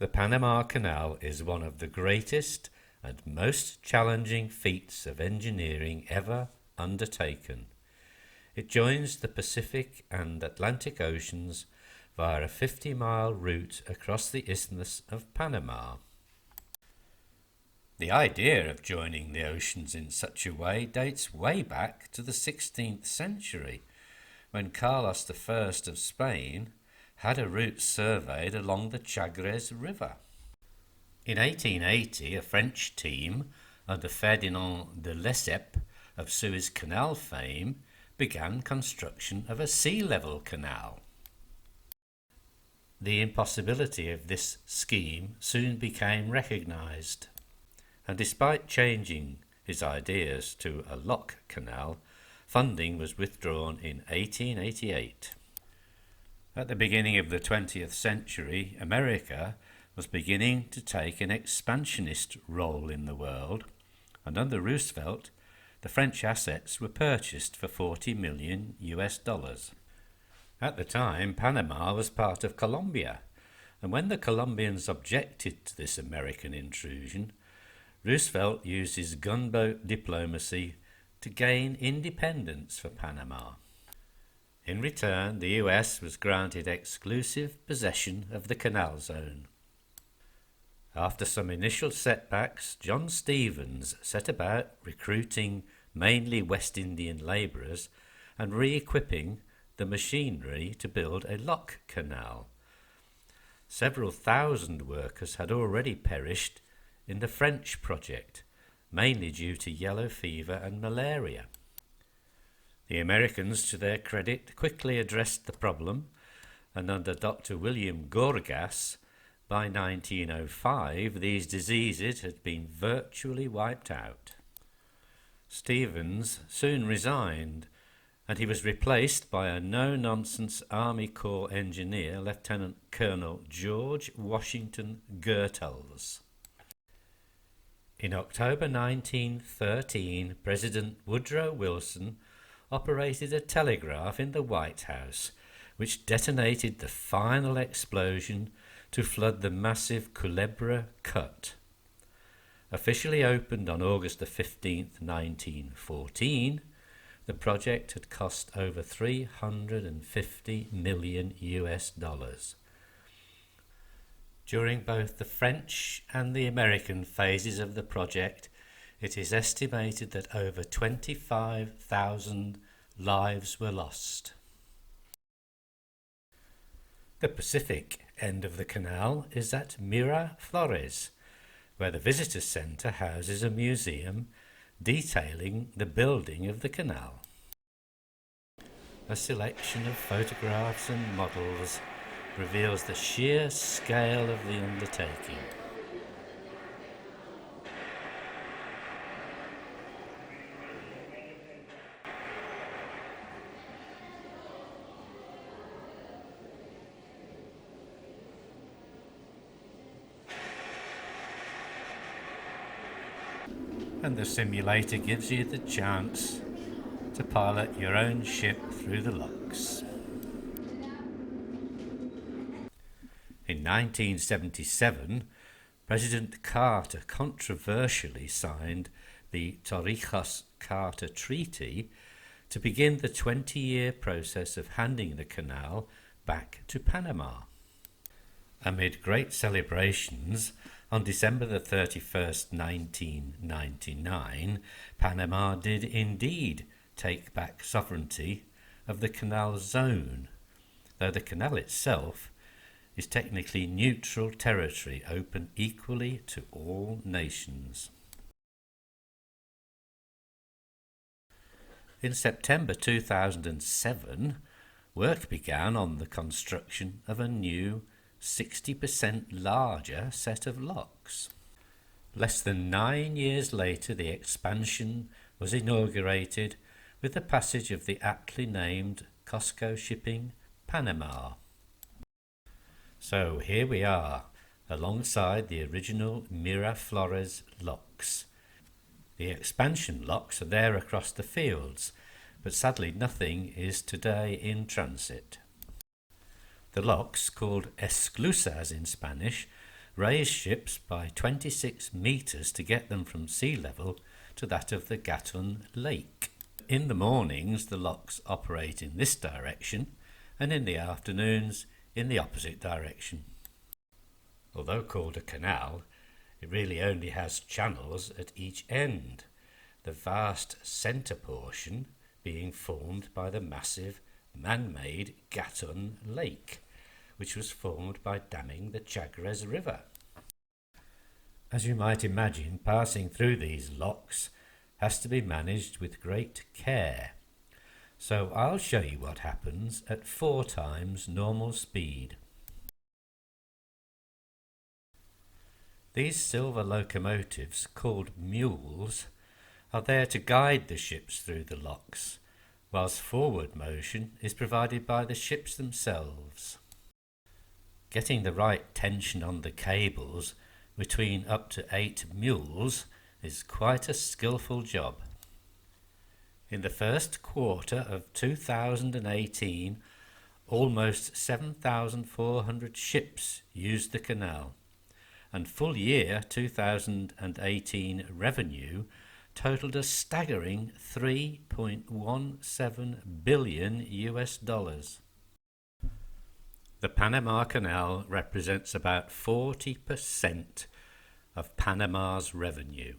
The Panama Canal is one of the greatest and most challenging feats of engineering ever undertaken. It joins the Pacific and Atlantic Oceans via a 50-mile route across the Isthmus of Panama. The idea of joining the oceans in such a way dates way back to the 16th century, when Carlos I of Spain had a route surveyed along the Chagres River. In 1880, a French team under Ferdinand de Lesseps of Suez Canal fame began construction of a sea-level canal. The impossibility of this scheme soon became recognised, and despite changing his ideas to a lock canal, funding was withdrawn in 1888. At the beginning of the 20th century, America was beginning to take an expansionist role in the world, and under Roosevelt, the French assets were purchased for $40 million. At the time, Panama was part of Colombia, and when the Colombians objected to this American intrusion, Roosevelt used his gunboat diplomacy to gain independence for Panama. In return, the US was granted exclusive possession of the canal zone. After some initial setbacks, John Stevens set about recruiting mainly West Indian labourers and re-equipping the machinery to build a lock canal. Several thousand workers had already perished in the French project, mainly due to yellow fever and malaria. The Americans, to their credit, quickly addressed the problem, and under Dr. William Gorgas, by 1905 these diseases had been virtually wiped out. Stevens soon resigned, and he was replaced by a no-nonsense Army Corps engineer, Lieutenant Colonel George Washington Goethals. In October 1913, President Woodrow Wilson operated a telegraph in the White House, which detonated the final explosion to flood the massive Culebra Cut. Officially opened on August 15, 1914, the project had cost over $350 million. During both the French and the American phases of the project, it is estimated that over 25,000 lives were lost. The Pacific end of the canal is at Miraflores, where the visitor centre houses a museum detailing the building of the canal. A selection of photographs and models reveals the sheer scale of the undertaking. And the simulator gives you the chance to pilot your own ship through the locks. In 1977, President Carter controversially signed the Torrijos-Carter Treaty to begin the 20-year process of handing the canal back to Panama. Amid great celebrations, on December 31st, 1999, Panama did indeed take back sovereignty of the canal zone, though the canal itself is technically neutral territory open equally to all nations. In September 2007, work began on the construction of a new 60% larger set of locks. Less than 9 years later, the expansion was inaugurated with the passage of the aptly named COSCO Shipping Panama. So here we are, alongside the original Miraflores locks. The expansion locks are there across the fields, but sadly nothing is today in transit. The locks, called esclusas in Spanish, raise ships by 26 metres to get them from sea level to that of the Gatun Lake. In the mornings, the locks operate in this direction, and in the afternoons in the opposite direction. Although called a canal, it really only has channels at each end, the vast centre portion being formed by the massive man-made Gatun Lake, which was formed by damming the Chagres River. As you might imagine, passing through these locks has to be managed with great care. So I'll show you what happens at 4 times normal speed. These silver locomotives, called mules, are there to guide the ships through the locks, whilst forward motion is provided by the ships themselves. Getting the right tension on the cables between up to 8 mules is quite a skillful job. In the first quarter of 2018, almost 7,400 ships used the canal, and full year 2018 revenue totaled a staggering $3.17 billion. The Panama Canal represents about 40% of Panama's revenue.